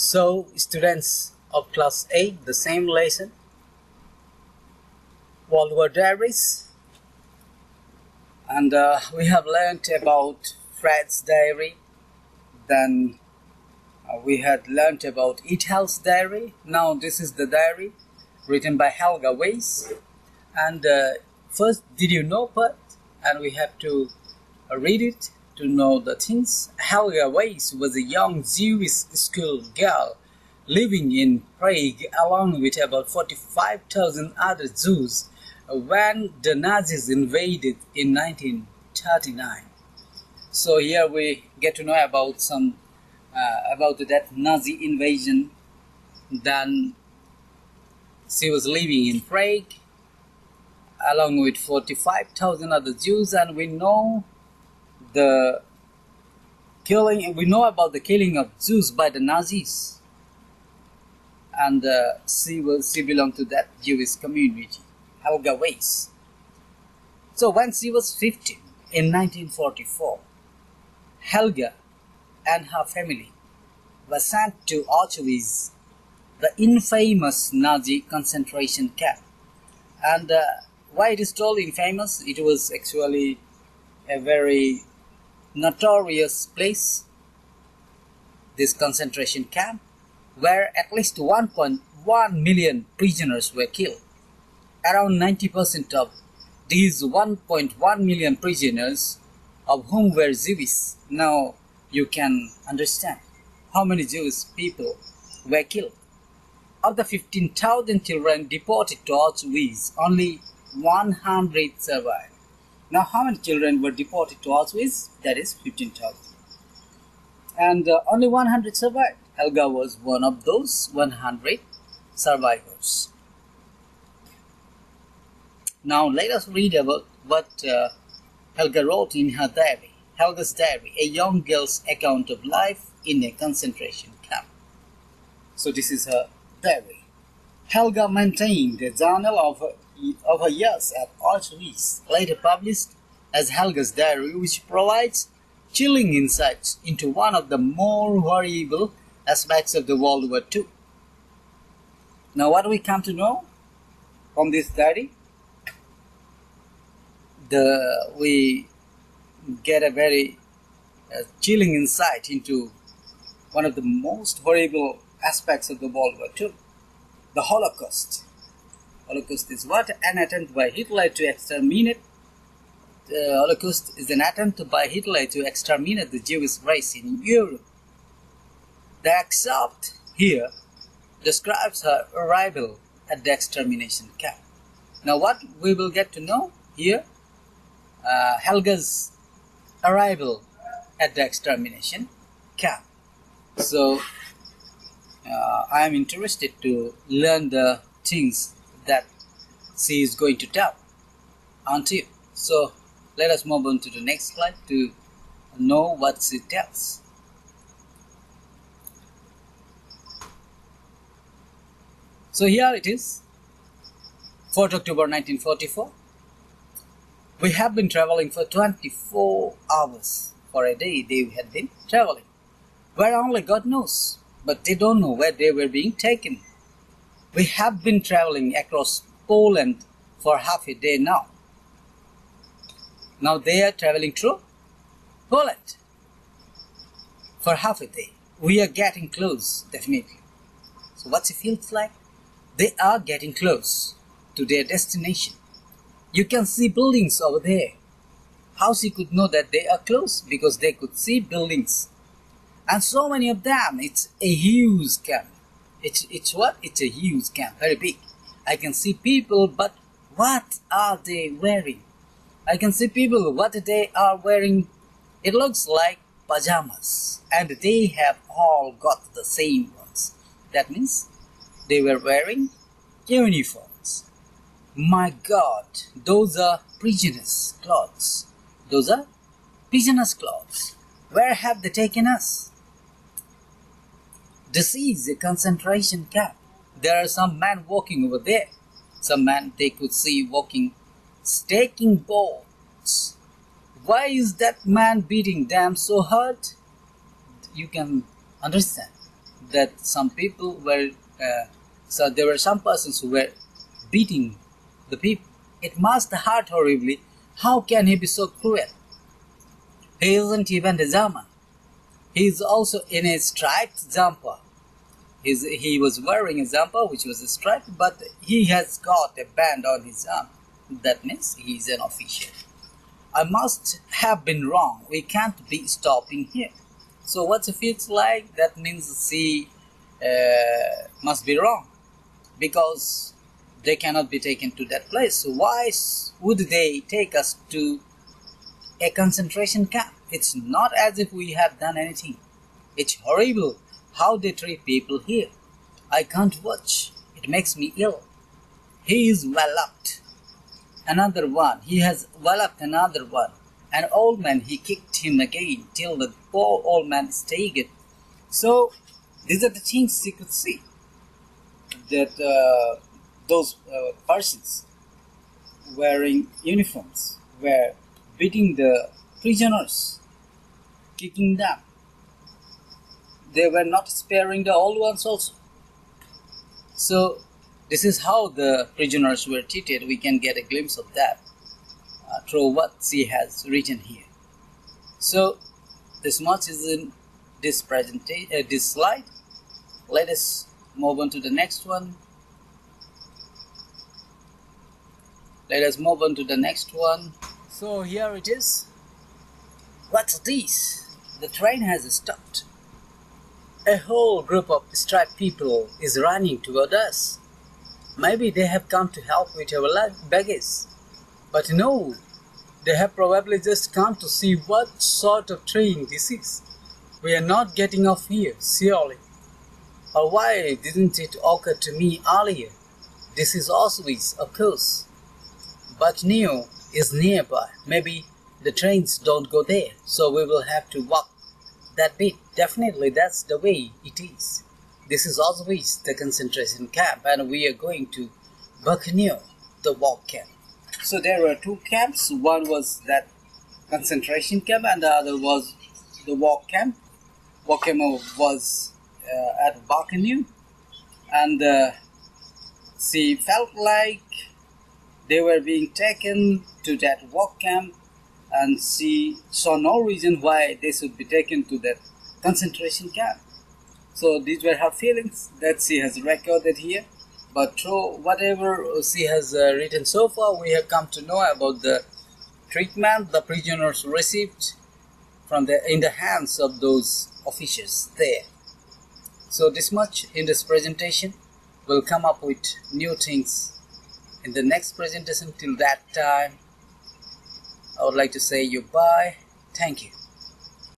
So, students of class 8, the same lesson, War Diaries, and we have learned about Fred's diary. Then we had learned about Ithal's diary. Now this is the diary written by Helga Weiss. And first, did you know part? And we have to read it to know the things. Helga Weiss was a young Jewish school girl living in Prague along with about 45,000 other Jews when the Nazis invaded in 1939. So here we get to know about some about that Nazi invasion. Then she was living in Prague along with 45,000 other Jews, and we know about the killing of Jews by the Nazis, and she belonged to that Jewish community, Helga Weiss. So when she was 15 in 1944, Helga and her family were sent to Auschwitz, the infamous Nazi concentration camp. And why it is called infamous? It was actually a very notorious place, this concentration camp, where at least 1.1 million prisoners were killed. Around 90% of these 1.1 million prisoners, of whom were Jewish. Now you can understand how many Jewish people were killed. Of the 15,000 children deported to Auschwitz, only 100 survived. Now how many children were deported to Auschwitz? That is 15,000. And only 100 survived. Helga was one of those 100 survivors. Now let us read about what Helga wrote in her diary. Helga's diary, a young girl's account of life in a concentration camp. So this is her diary. Helga maintained a journal of her years at Auschwitz, later published as Helga's diary, which provides chilling insights into one of the more horrible aspects of the World War II. Now what we come to know from this diary? We get a very chilling insight into one of the most horrible aspects of the World War II, the Holocaust. Holocaust is what? An attempt by Hitler to exterminate. The Holocaust is an attempt by Hitler to exterminate the Jewish race in Europe. The excerpt here describes her arrival at the extermination camp. Now what we will get to know here, Helga's arrival at the extermination camp. So I am interested to learn the things that she is going to tell unto you. So let us move on to the next slide to know what she tells. So here it is, 4th October 1944. We have been traveling for 24 hours. For a day they had been traveling. Where only God knows, but they don't know where they were being taken. We have been traveling across Poland for half a day now. Now they are traveling through Poland for half a day. We are getting close, definitely. So what it feels like? They are getting close to their destination. You can see buildings over there. How she could know that they are close? Because they could see buildings. And so many of them. It's a huge camp. It's what? It's a huge camp, very big. I can see people, but what are they wearing? I can see people, what they are wearing. It looks like pajamas. And they have all got the same ones. That means they were wearing uniforms. My God, those are prisoners' clothes. Those are prisoners' clothes. Where have they taken us? This is a concentration camp. There are some men walking over there. Some men they could see walking, staking boards. Why is that man beating them so hard? You can understand. that some people were, so there were some persons who were beating the people. It must hurt horribly. How can he be so cruel? He isn't even a German. He is also in a striped jumper. He was wearing a jumper which was striped, but he has got a band on his arm. That means he is an official. I must have been wrong. We can't be stopping here. So what it feels like, that means she must be wrong, because they cannot be taken to that place. So why would they take us to a concentration camp? It's not as if we have done anything. It's horrible how they treat people here. I can't watch. It makes me ill. He is walloped. Another one. He has walloped another one. An old man, he kicked him again till the poor old man staggered. So these are the things you could see, that those persons wearing uniforms were beating the prisoners, kicking them. They were not sparing the old ones also. So this is how the prisoners were treated. We can get a glimpse of that through what she has written here. So this much is in this presentation, this slide. Let us move on to the next one. Let us move on to the next one. So here it is. What's this? The train has stopped. A whole group of striped people is running toward us. Maybe they have come to help with our baggage. But no, they have probably just come to see what sort of train this is. We are not getting off here, surely. Or why didn't it occur to me earlier? This is Auschwitz, of course. But Neo is nearby. Maybe the trains don't go there, so we will have to walk that bit. Definitely that's the way it is. This is Auschwitz, the concentration camp, and we are going to Birkenau, the war camp. So there were two camps. One was that concentration camp and the other was the war camp. War camp was at Birkenau, and she felt like they were being taken to that war camp, and she saw no reason why they should be taken to that concentration camp. So these were her feelings that she has recorded here. But through whatever she has written so far, we have come to know about the treatment the prisoners received in the hands of those officers there. So this much in this presentation. We'll come up with new things in the next presentation. Till that time, I would like to say you bye. Thank you.